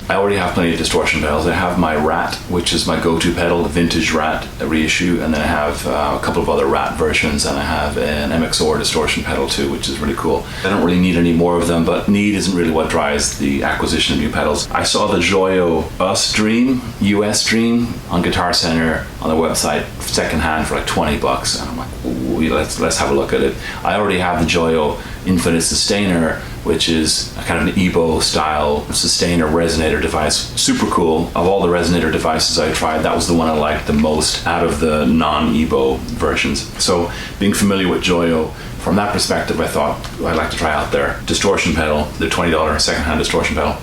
I already have plenty of distortion pedals. I have my Rat, which is my go-to pedal, the vintage Rat reissue, and then I have a couple of other Rat versions, and I have an MXR distortion pedal too, which is really cool. I don't really need any more of them, but need isn't really what drives the acquisition of new pedals. I saw the Joyo US Dream on Guitar Center on the website, secondhand for like 20 bucks, and I'm like, ooh, let's have a look at it. I already have the Joyo Infinite Sustainer, which is a kind of an EBO style sustainer resonator device. Super cool. Of all the resonator devices I tried, that was the one I liked the most out of the non-EBO versions. So being familiar with Joyo, from that perspective, I thought I'd like to try out their distortion pedal, the $20 secondhand distortion pedal.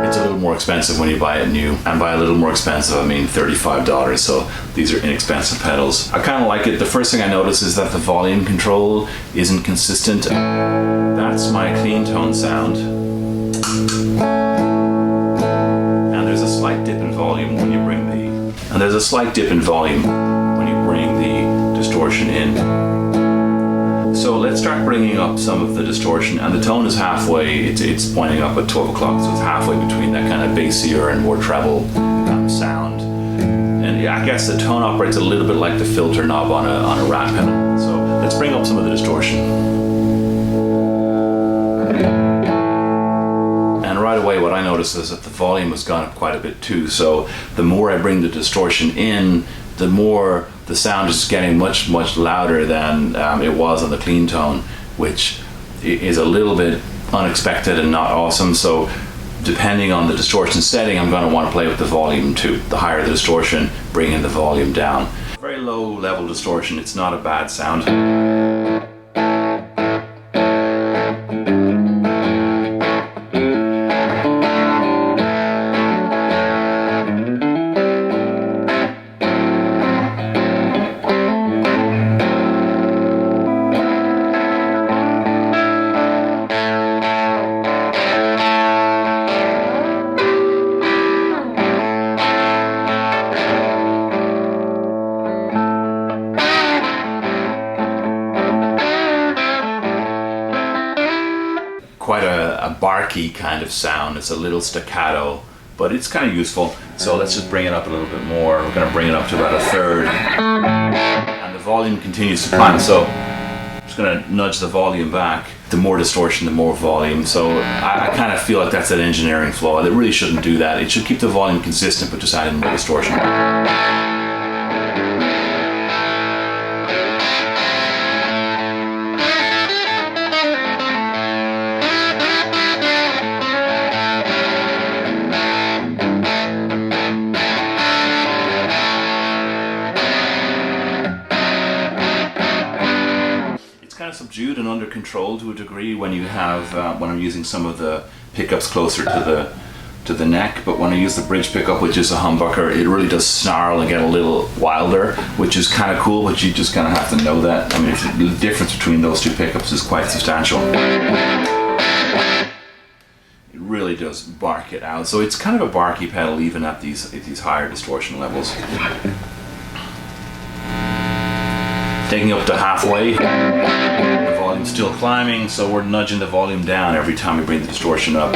It's a little more expensive when you buy it new, and by a little more expensive I mean $35, so these are inexpensive pedals. I kind of like it. The first thing I notice is that the volume control isn't consistent. That's my clean tone sound, and there's a slight dip in volume when you bring the distortion in. So let's start bringing up some of the distortion, and the tone is halfway. It's pointing up at 12 o'clock, so it's halfway between that kind of bassier and more treble sound. And yeah, I guess the tone operates a little bit like the filter knob on a Rat pedal. So let's bring up some of the distortion. And right away what I noticed is that the volume has gone up quite a bit too. So the more I bring the distortion in, the more the sound is getting much louder than it was on the clean tone, which is a little bit unexpected and not awesome. So depending on the distortion setting, I'm going to want to play with the volume too. The higher the distortion, bringing the volume down. Very low level distortion, it's not a bad sound. Quite a barky kind of sound. It's a little staccato, but it's kind of useful. So let's just bring it up a little bit more. We're going to bring it up to about a third, and the volume continues to climb. So I'm just going to nudge the volume back. The more distortion, the more volume. So I kind of feel like that's an engineering flaw. It really shouldn't do that. It should keep the volume consistent, but just add in more distortion. Subdued and under control to a degree when you have when I'm using some of the pickups closer to the neck, but when I use the bridge pickup, which is a humbucker, it really does snarl and get a little wilder, which is kind of cool, but you just kind of have to know that. I mean, the difference between those two pickups is quite substantial. It really does bark it out, so it's kind of a barky pedal even at these higher distortion levels. Taking up to halfway, the volume's still climbing, so we're nudging the volume down every time we bring the distortion up.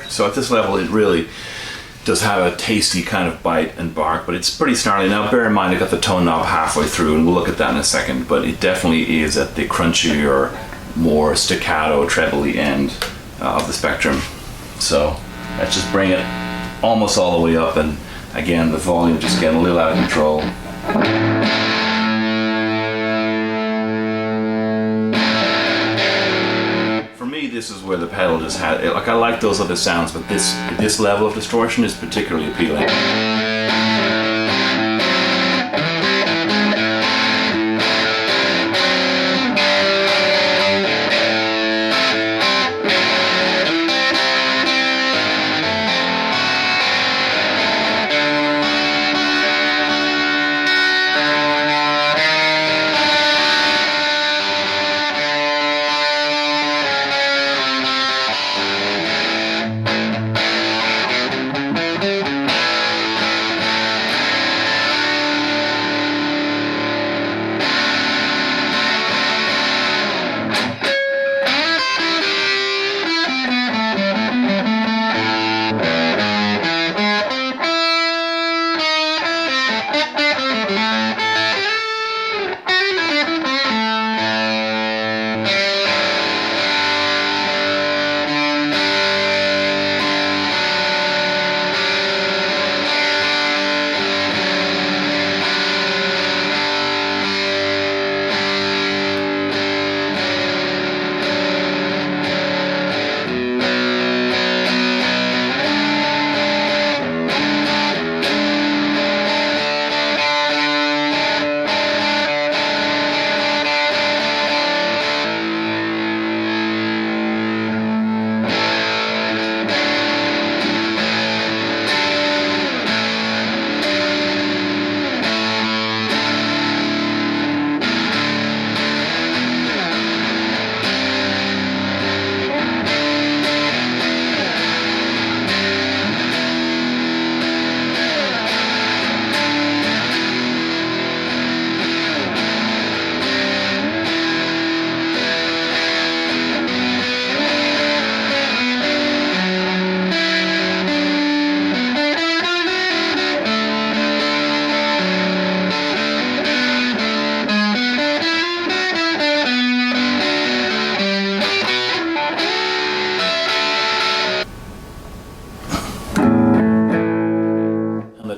So at this level, it really does have a tasty kind of bite and bark, but it's pretty snarly. Now bear in mind I got the tone knob halfway through, and we'll look at that in a second, but it definitely is at the crunchier, more staccato, trebly end of the spectrum. So let's just bring it almost all the way up, and again the volume just getting a little out of control. For me, this this is where the pedal just had, like I like those other sounds, but this level of distortion is particularly appealing.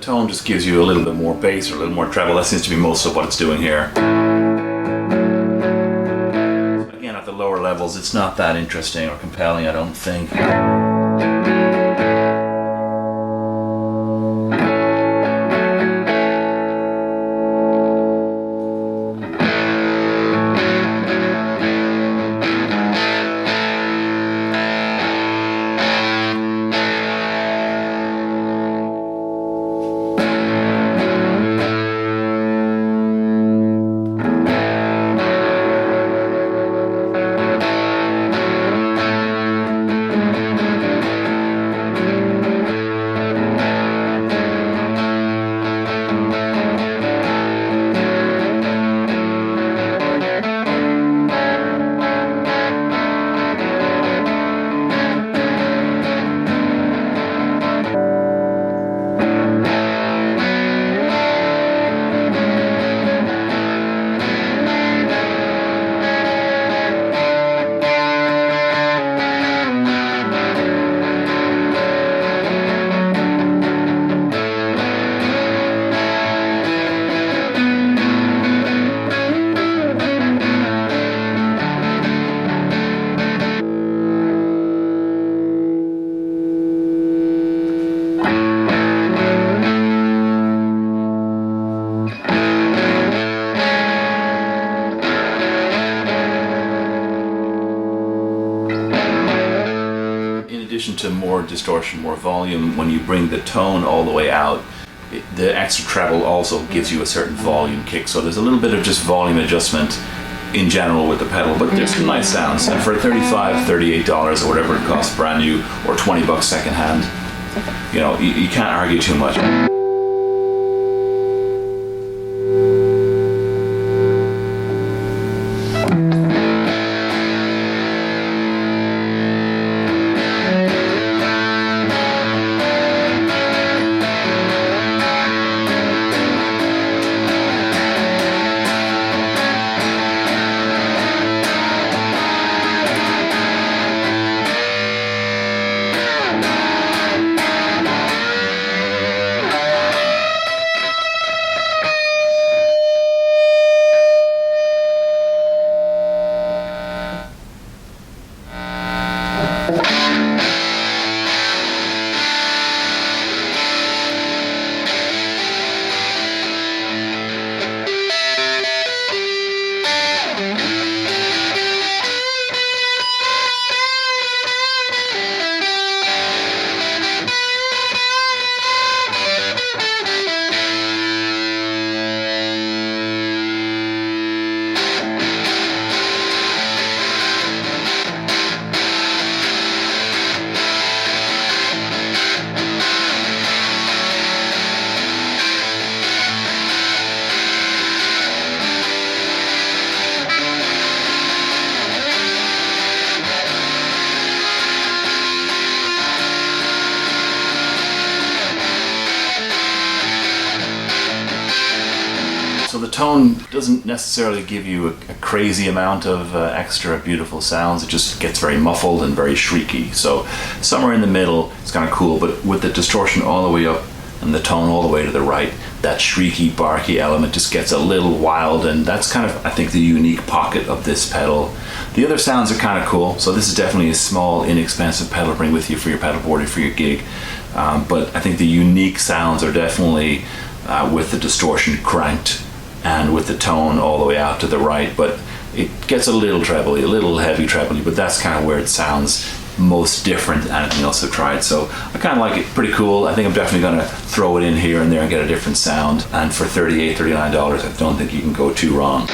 Tone just gives you a little bit more bass or a little more treble. That seems to be most of what it's doing here. Again, at the lower levels, it's not that interesting or compelling, I don't think. To more distortion, more volume, when you bring the tone all the way out, the extra treble also gives you a certain volume kick. So there's a little bit of just volume adjustment in general with the pedal, but there's some nice sounds. And for $35, $38 or whatever it costs brand new, or $20 second hand, you know, you can't argue too much. So the tone doesn't necessarily give you a crazy amount of extra beautiful sounds. It just gets very muffled and very shrieky. So somewhere in the middle, it's kind of cool, but with the distortion all the way up and the tone all the way to the right, that shrieky, barky element just gets a little wild, and that's kind of, I think, the unique pocket of this pedal. The other sounds are kind of cool, so this is definitely a small, inexpensive pedal to bring with you for your pedal board or for your gig. But I think the unique sounds are definitely with the distortion cranked and with the tone all the way out to the right, but it gets a little trebly, a little heavy trebly, but that's kind of where it sounds most different than anything else I've tried. So I kind of like it, pretty cool. I think I'm definitely going to throw it in here and there and get a different sound. And for $38, $39, I don't think you can go too wrong.